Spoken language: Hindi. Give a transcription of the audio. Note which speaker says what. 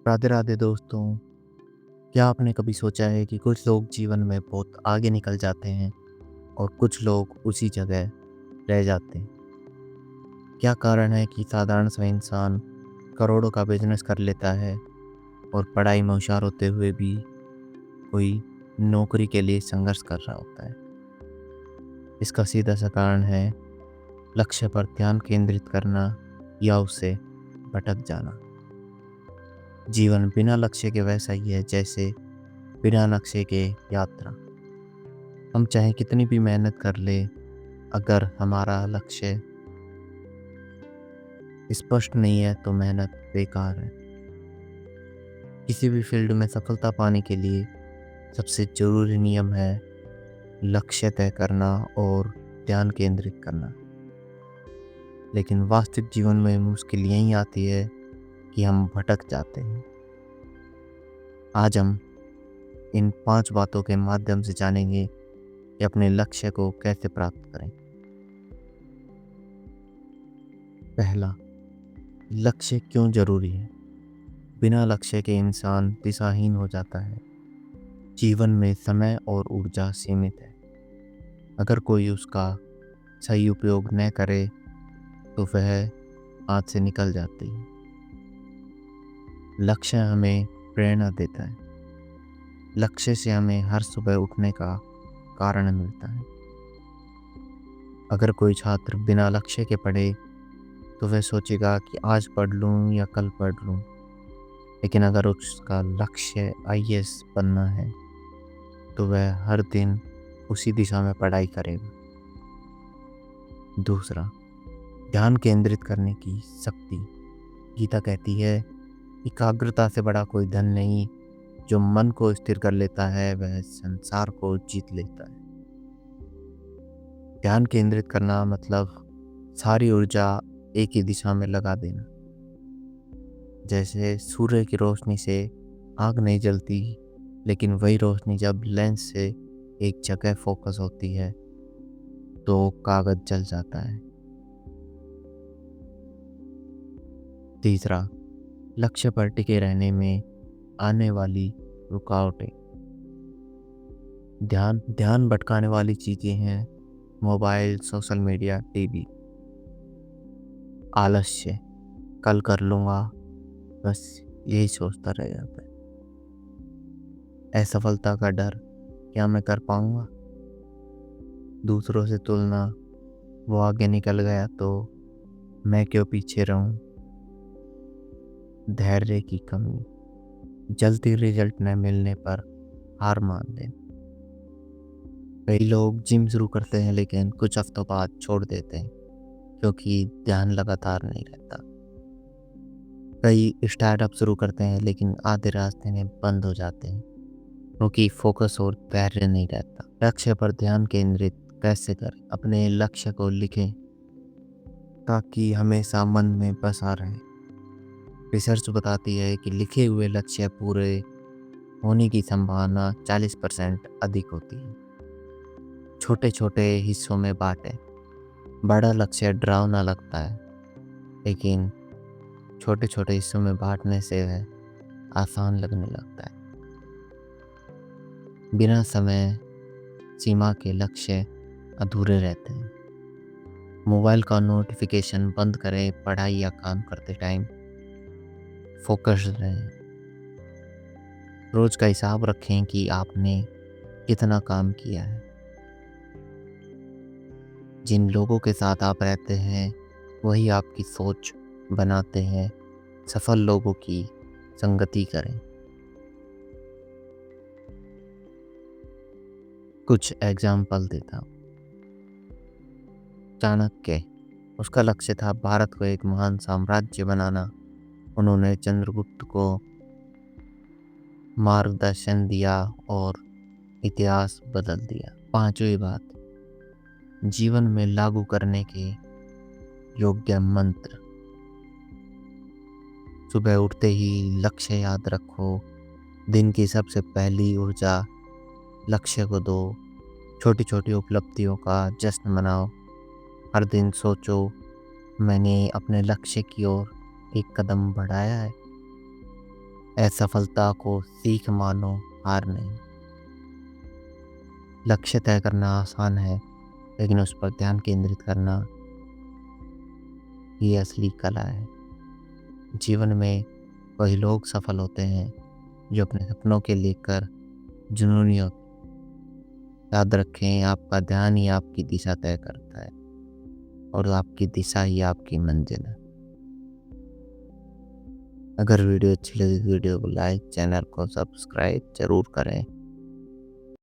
Speaker 1: राधे राधे दोस्तों। क्या आपने कभी सोचा है कि कुछ लोग जीवन में बहुत आगे निकल जाते हैं और कुछ लोग उसी जगह रह जाते हैं। क्या कारण है कि साधारण सा इंसान करोड़ों का बिजनेस कर लेता है और पढ़ाई में होशियार होते हुए भी कोई नौकरी के लिए संघर्ष कर रहा होता है। इसका सीधा सा कारण है लक्ष्य पर ध्यान केंद्रित करना या उससे भटक जाना। जीवन बिना लक्ष्य के वैसा ही है जैसे बिना नक्शे के यात्रा। हम चाहे कितनी भी मेहनत कर ले, अगर हमारा लक्ष्य स्पष्ट नहीं है तो मेहनत बेकार है। किसी भी फील्ड में सफलता पाने के लिए सबसे जरूरी नियम है लक्ष्य तय करना और ध्यान केंद्रित करना। लेकिन वास्तविक जीवन में मुश्किल यही आती है कि हम भटक जाते हैं। आज हम इन 5 बातों के माध्यम से जानेंगे कि अपने लक्ष्य को कैसे प्राप्त करें। पहला, लक्ष्य क्यों जरूरी है। बिना लक्ष्य के इंसान दिशाहीन हो जाता है। जीवन में समय और ऊर्जा सीमित है। अगर कोई उसका सही उपयोग न करे तो वह हाथ से निकल जाती है। लक्ष्य हमें प्रेरणा देता है। लक्ष्य से हमें हर सुबह उठने का कारण मिलता है। अगर कोई छात्र बिना लक्ष्य के पढ़े तो वह सोचेगा कि आज पढ़ लूँ या कल पढ़ लूँ। लेकिन अगर उसका लक्ष्य आईएएस बनना है तो वह हर दिन उसी दिशा में पढ़ाई करेगा। दूसरा, ध्यान केंद्रित करने की शक्ति। गीता कहती है, एकाग्रता से बड़ा कोई धन नहीं। जो मन को स्थिर कर लेता है वह संसार को जीत लेता है। ध्यान केंद्रित करना मतलब सारी ऊर्जा एक ही दिशा में लगा देना। जैसे सूर्य की रोशनी से आग नहीं जलती, लेकिन वही रोशनी जब लेंस से एक जगह फोकस होती है तो कागज जल जाता है। तीसरा, लक्ष्य पर टिके रहने में आने वाली रुकावटें। ध्यान भटकाने वाली चीजें हैं मोबाइल, सोशल मीडिया, टीवी। आलस्य, कल कर लूँगा, बस यही सोचता रह जाता है। असफलता का डर, क्या मैं कर पाऊंगा। दूसरों से तुलना, वो आगे निकल गया तो मैं क्यों पीछे रहूं। धैर्य की कमी, जल्दी रिजल्ट न मिलने पर हार मान लें। कई लोग जिम शुरू करते हैं लेकिन कुछ हफ्तों बाद छोड़ देते हैं क्योंकि ध्यान लगातार नहीं रहता। कई स्टार्टअप शुरू करते हैं लेकिन आधे रास्ते में बंद हो जाते हैं क्योंकि फोकस और धैर्य नहीं रहता। लक्ष्य पर ध्यान केंद्रित कैसे करें। अपने लक्ष्य को लिखें ताकि हमेशा मन में बसा रहे। रिसर्च बताती है कि लिखे हुए लक्ष्य पूरे होने की संभावना 40% अधिक होती है। छोटे छोटे हिस्सों में बांटें। बड़ा लक्ष्य डरावना लगता है, लेकिन छोटे छोटे हिस्सों में बांटने से वह आसान लगने लगता है। बिना समय सीमा के लक्ष्य अधूरे रहते हैं। मोबाइल का नोटिफिकेशन बंद करें। पढ़ाई या काम करते टाइम फोकस रहें। रोज का हिसाब रखें कि आपने कितना काम किया है। जिन लोगों के साथ आप रहते हैं वही आपकी सोच बनाते हैं। सफल लोगों की संगति करें। कुछ एग्जाम्पल देता हूँ। चाणक्य, उसका लक्ष्य था भारत को एक महान साम्राज्य बनाना। उन्होंने चंद्रगुप्त को मार्गदर्शन दिया और इतिहास बदल दिया। पांचवी बात, जीवन में लागू करने के योग्य मंत्र। सुबह उठते ही लक्ष्य याद रखो। दिन की सबसे पहली ऊर्जा लक्ष्य को दो। छोटी छोटी उपलब्धियों का जश्न मनाओ। हर दिन सोचो, मैंने अपने लक्ष्य की ओर एक कदम बढ़ाया है। असफलता को सीख मानो, हार नहीं। लक्ष्य तय करना आसान है, लेकिन उस पर ध्यान केंद्रित करना ही असली कला है। जीवन में वही लोग सफल होते हैं जो अपने सपनों के लेकर जुनूनी होते हैं। याद रखें, आपका ध्यान ही आपकी दिशा तय करता है और आपकी दिशा ही आपकी मंजिल है। अगर वीडियो अच्छी लगी, वीडियो को लाइक, चैनल को सब्सक्राइब जरूर करें।